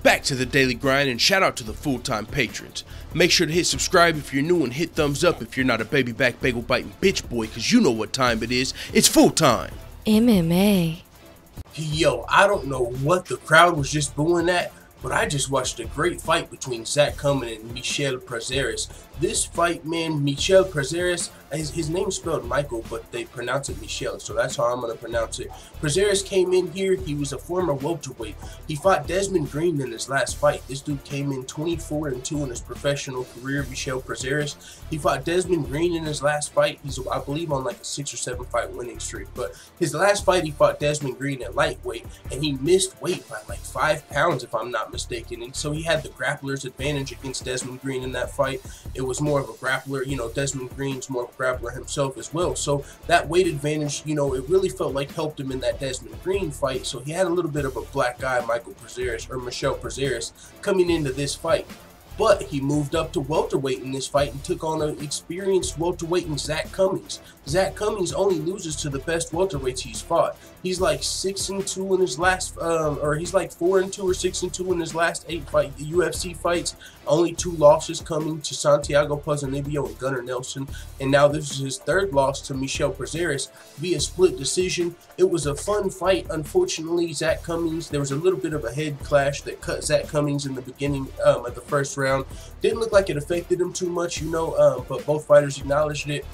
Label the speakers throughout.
Speaker 1: Back to the daily grind, and shout out to the full-time patrons. Make sure to hit subscribe if you're new and hit thumbs up if you're not a baby back bagel biting bitch boy, cause you know what time it is. It's full time.
Speaker 2: MMA.
Speaker 3: Yo, I don't know what the crowd was just booing at, but I just watched a great fight between Zak Cummings and Michel Prazeres. This fight, man, Michel Prazeres, his name's spelled Michael, but they pronounce it Michel, so that's how I'm going to pronounce it. Prazeres came in here. He was a former welterweight. He fought Desmond Green in his last fight. This dude came in 24-2 in his professional career, Michel Prazeres. He fought Desmond Green in his last fight. He's, I believe, on like a 6 or 7 fight winning streak, but his last fight, he fought Desmond Green at lightweight, and he missed weight by like 5 pounds, if I'm not mistaken, and so he had the grappler's advantage against Desmond Green in that fight. It was more of a grappler, you know, Desmond Green's more of a grappler himself as well, so that weight advantage, you know, it really felt like helped him in that Desmond Green fight, so he had a little bit of a black eye, Michel Prazeres, coming into this fight. But he moved up to welterweight in this fight and took on an experienced welterweight in Zak Cummings. Zak Cummings only loses to the best welterweights he's fought. He's like 6-2 in his last, or he's like 4-2 or 6-2 in his last 8 UFC fights. Only 2 losses coming to Santiago Ponzinibbio and Gunnar Nelson. And now this is his 3rd loss to Michel Prazeres via split decision. It was a fun fight. Unfortunately, Zak Cummings, there was a little bit of a head clash that cut Zak Cummings in the beginning of the first round. Didn't look like it affected him too much, you know, but both fighters acknowledged it.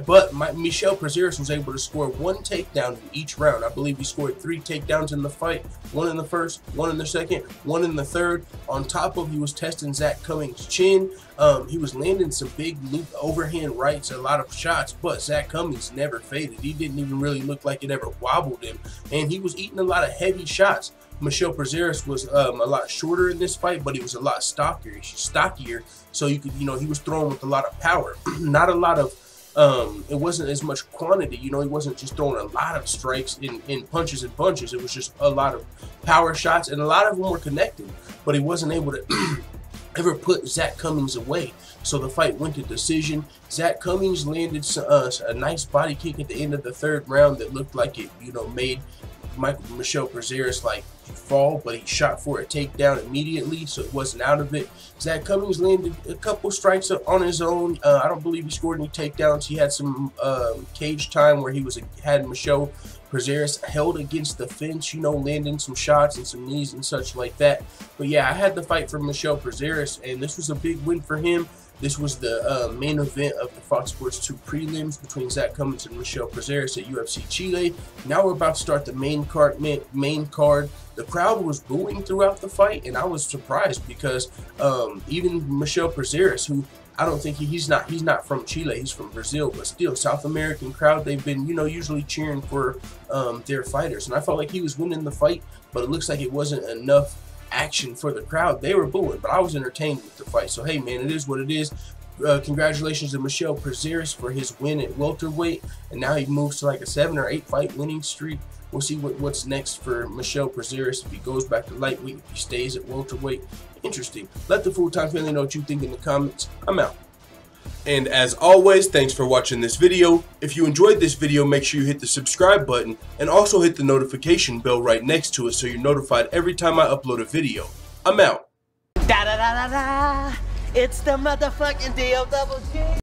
Speaker 3: But Michel Prazeres was able to score 1 takedown in each round. I believe he scored 3 takedowns in the fight, 1 in the first, 1 in the second, 1 in the third. On top of, he was testing Zak Cummings' chin. He was landing some big loop overhand rights, a lot of shots, but Zak Cummings never faded. He didn't even really look like it ever wobbled him, and he was eating a lot of heavy shots. Michel Prazeres was a lot shorter in this fight, but he was a lot stockier, so you could, you know, he was throwing with a lot of power, not a lot of, it wasn't as much quantity, you know, he wasn't just throwing a lot of strikes in punches and bunches. It was just a lot of power shots, and a lot of them were connected, but he wasn't able to ever put Zak Cummings away. So the fight went to decision. Zak Cummings landed a nice body kick at the end of the 3rd round that looked like it, you know, made Michel Prazeres like fall, but he shot for a takedown immediately, so it wasn't out of it. Zak Cummings landed a couple strikes on his own. I don't believe he scored any takedowns. He had some cage time where he had Michel Prazeres held against the fence, you know, landing some shots and some knees and such like that. But yeah, I had the fight for Michel Prazeres, and this was a big win for him. This was the main event of the Fox Sports 2 prelims between Zak Cummings and Michel Prazeres at UFC Chile. Now we're about to start the main card. The crowd was booing throughout the fight, and I was surprised because even Michel Prazeres, who I don't think he's not from Chile, he's from Brazil, but still, South American crowd, they've been, you know, usually cheering for their fighters, and I felt like he was winning the fight, but it looks like it wasn't enough action for the crowd. They were booing, but I was entertained with the fight. So hey, man, it is what it is. Congratulations to Michel Prazeres for his win at welterweight, and now he moves to like a 7 or 8 fight winning streak. We'll see what's next for Michel Prazeres if he goes back to lightweight, if he stays at welterweight. Interesting. Let the full-time family know what you think in the comments. I'm out.
Speaker 1: And as always, thanks for watching this video. If you enjoyed this video, make sure you hit the subscribe button and also hit the notification bell right next to it so you're notified every time I upload a video. I'm out.
Speaker 4: Da da da da da. It's the motherfucking DOG.